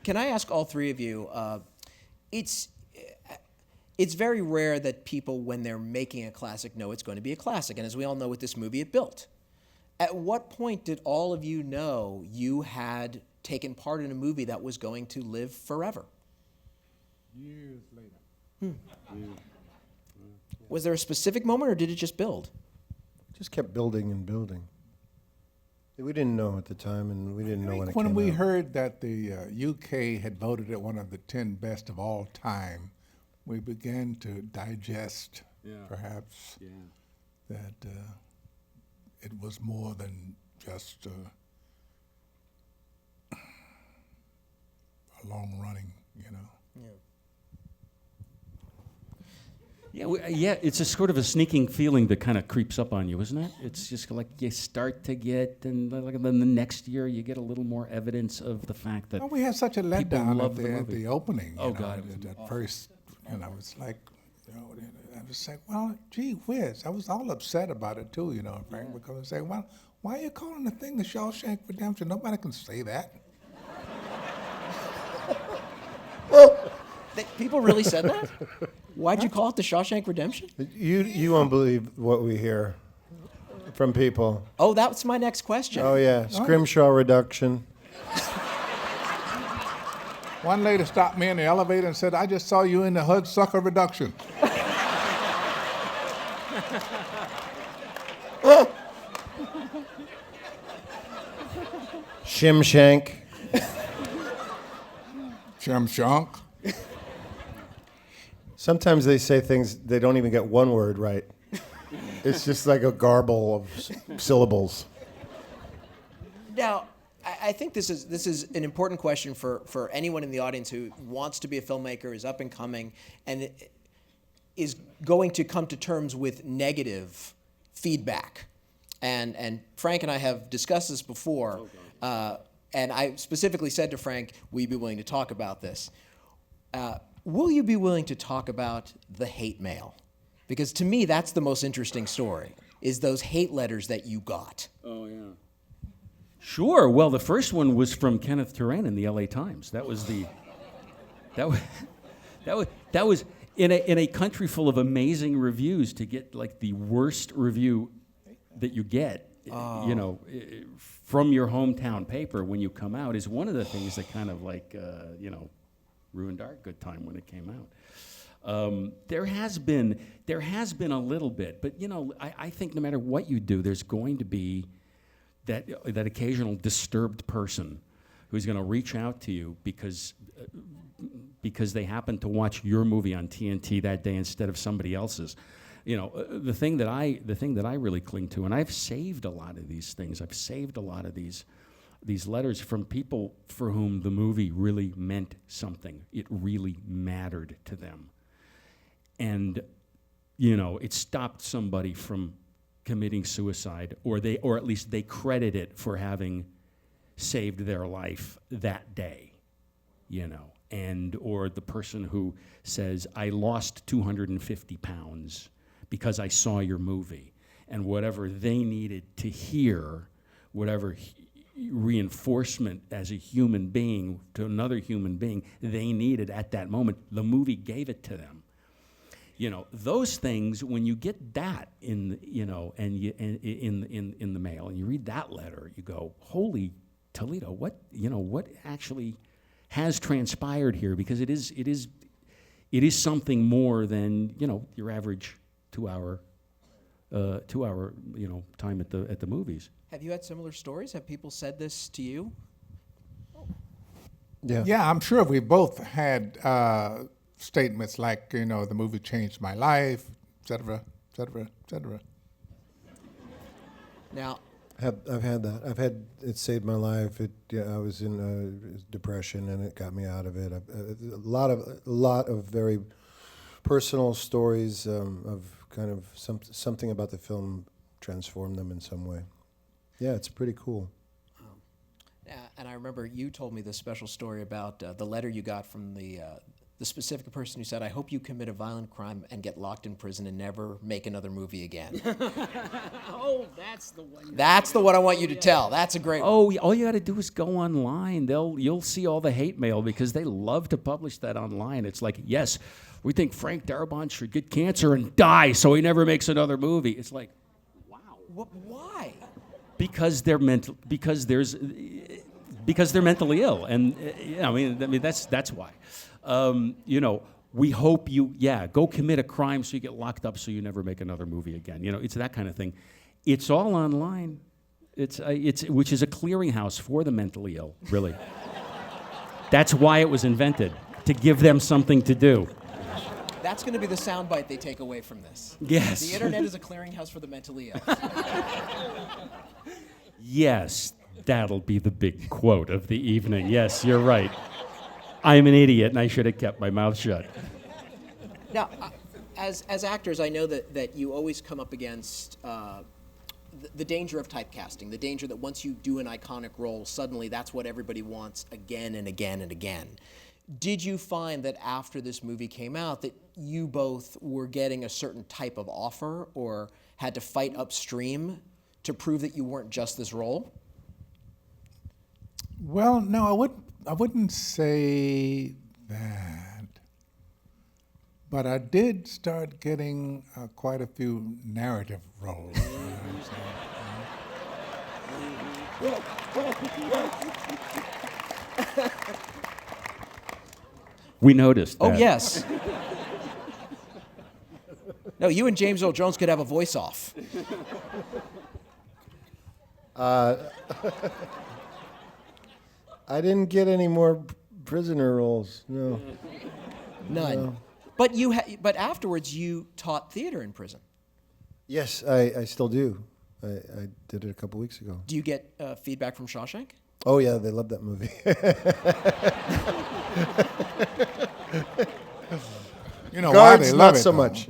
Can I ask all three of you? It's it's very rare that people, when they're making a classic, know it's going to be a classic. And as we all know with this movie, it built. At what point did all of you know you had taken part in a movie that was going to live forever? Years later. Was there a specific moment, or did it just build? Just kept building and building. We didn't know at the time, and we didn't know when it came When we out. heard that the UK had voted it one of the 10 best of all time, we began to digest, perhaps, that it was more than just a long running, you know. Yeah, it's a sort of a sneaking feeling that kind of creeps up on you, isn't it? It's just like you start to get, and then the next year you get a little more evidence of the fact that Well, we had such a people letdown love at the the movie. opening. Oh, you know, God. At first, you know, it's like, you know, I was saying, well, gee whiz. I was all upset about it too, you know, Frank, because I say, well, why are you calling the thing the Shawshank Redemption? Nobody can say that. People really said that? Why'd you call it the Shawshank Redemption? You won't believe what we hear from people. Oh, that's my next question. Oh, yeah, Scrimshaw reduction. One lady stopped me in the elevator and said, I just saw you in the Hudsucker Reduction. Shimshank. Shawshank. Sometimes they say things, they don't even get one word right. It's just like a garble of syllables. Now, I think this is an important question for anyone in the audience who wants to be a filmmaker, is up and coming, and is going to come to terms with negative feedback. And Frank and I have discussed this before, and I specifically said to Frank, will you be willing to talk about this? Will you be willing to talk about the hate mail? Because to me, that's the most interesting story, is those hate letters that you got. Oh, yeah. Sure. Well, the first one was from Kenneth Turan in the LA Times. That was in a country full of amazing reviews, to get like the worst review that you get, you know, from your hometown paper when you come out, is one of the things that kind of like, you know, ruined our good time when it came out. There has been a little bit, but you know, I think no matter what you do, there's going to be that occasional disturbed person who's going to reach out to you because they happen to watch your movie on TNT that day instead of somebody else's. You know, the thing that I really cling to, and I've saved a lot of these things. I've saved a lot of these letters from people for whom the movie really meant something. It really mattered to them. And, you know, it stopped somebody from committing suicide, or at least they credit it for having saved their life that day, you know. And, or the person who says, I lost 250 pounds because I saw your movie. And whatever they needed to hear, whatever reinforcement as a human being to another human being they needed at that moment, the movie gave it to them. You know, those things, when you get that in, you know, and you, in the mail, and you read that letter, you go, holy Toledo, what, you know, what actually has transpired here? Because it is something more than, you know, your average 2 hour, you know, time at the movies. Have you had similar stories? Have people said this to you? Yeah. Yeah, I'm sure we both had statements like, you know, the movie changed my life, et cetera, et cetera, et cetera. Now, I've had that. I've had it saved my life. I was in depression, and it got me out of it. A lot of very personal stories of kind of something about the film transformed them in some way. Yeah, it's pretty cool. and I remember you told me this special story about the letter you got from the the specific person who said, "I hope you commit a violent crime and get locked in prison and never make another movie again." Oh, that's the one. That's the one I want you to tell. That's a great one. Oh, all you got to do is go online. You'll see all the hate mail because they love to publish that online. It's like, yes, we think Frank Darabont should get cancer and die so he never makes another movie. It's like, wow. Why? Because they're mentally ill, and I mean that's why. We hope you go commit a crime so you get locked up so you never make another movie again. It's that kind of thing. It's all online. It's which is a clearinghouse for the mentally ill, really. That's why it was invented, to give them something to do. That's going to be the soundbite they take away from this. Yes. The internet is a clearinghouse for the mentally ill. Yes, that'll be the big quote of the evening. Yes, you're right. I'm an idiot and I should have kept my mouth shut. Now, as actors, I know that you always come up against the danger of typecasting, the danger that once you do an iconic role, suddenly that's what everybody wants again and again and again. Did you find that after this movie came out that you both were getting a certain type of offer or had to fight upstream to prove that you weren't just this role? Well, no, I wouldn't say that. But I did start getting quite a few narrative roles. We noticed that. Oh, yes. No, you and James Earl Jones could have a voice-off. I didn't get any more prisoner roles. No. None. No. But afterwards, you taught theater in prison. Yes, I still do. I did it a couple weeks ago. Do you get feedback from Shawshank? Oh yeah, they love that movie. You know why Guards, they love not it, so though? much.